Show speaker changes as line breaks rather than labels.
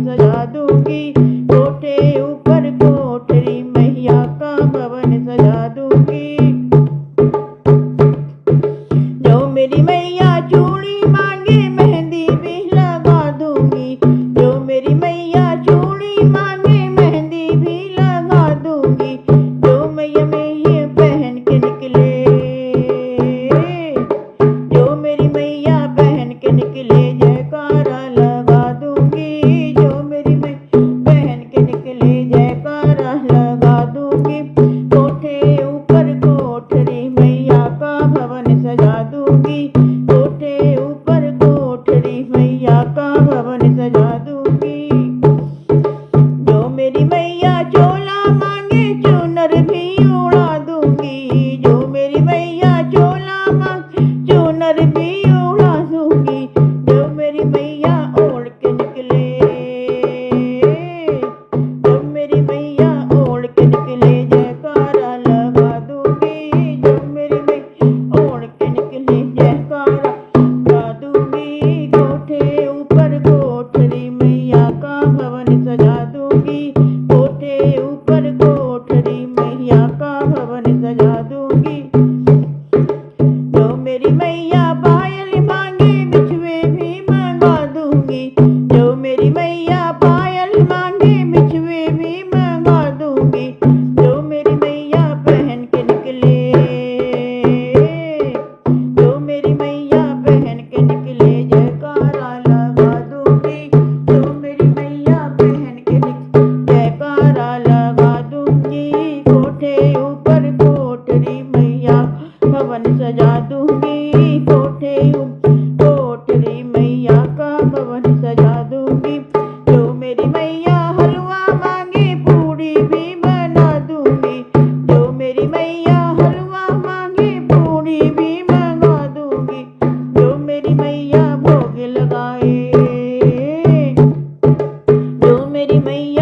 सजा दूंगी, कोठे ऊपर कोठरी मैया का भवन सजा दूंगी। जो मेरी मैया चूड़ी मांगे मेहंदी भी लगा दूंगी, जो मेरी मैया चूड़ी मांगे मेहंदी भी लगा दूंगी। जो मैया में ये पहन के निकले, जो मेरी मैया पहन के निकले जयकारा लगा दूंगी, जो मेरी मैया पहन के निकले जयकारा लगा दूंगी। कोठे ऊपर कोठरी मैया का भवन सजा दूंगी, कोठे ऊपर कोठरी मैया का भवन सजा दूंगी। जो मेरी मैया चोला मांगे चुनर भी उड़ा दूंगी, जो मेरी मैया चोला मांगे चुनर भी उड़ा दूंगी। जो मेरी मैया ओढ़ के निकले, जो मेरी मैया ओढ़ के निकले जयकारा लगा दूंगी, जो मेरी मैया ओढ़ के निकले जयकारा लगा दूंगी। कोठे ऊपर कोठरी मैया का भवन सजा दूंगी, कोठे ऊपर कोठरी मैया का भवन सजा दूंगी। जो मेरी मैया पायल मांगे बिछुए भी मंगा दूंगी, जो मेरी मैया पायल मांगे बिछुए भी मंगा दूंगी। जो मेरी मैया पहन के निकले, जो मेरी मैया पहन के निकले जयकारा लगा दूंगी, जो मेरी मैया पहन के निकले जयकारा लगा दूंगी। कोठे ऊपर कोठरी मैया भवन सजा दूंगी, कोठे ऊपर कोठरी मैया का भवन सजा दूंगी। जो मेरी मैया हलवा मांगे पूड़ी भी बना दूंगी, जो मेरी मैया हलवा मांगे पूड़ी भी मंगा दूंगी। जो मेरी मैया भोग लगाए, जो मेरी मैया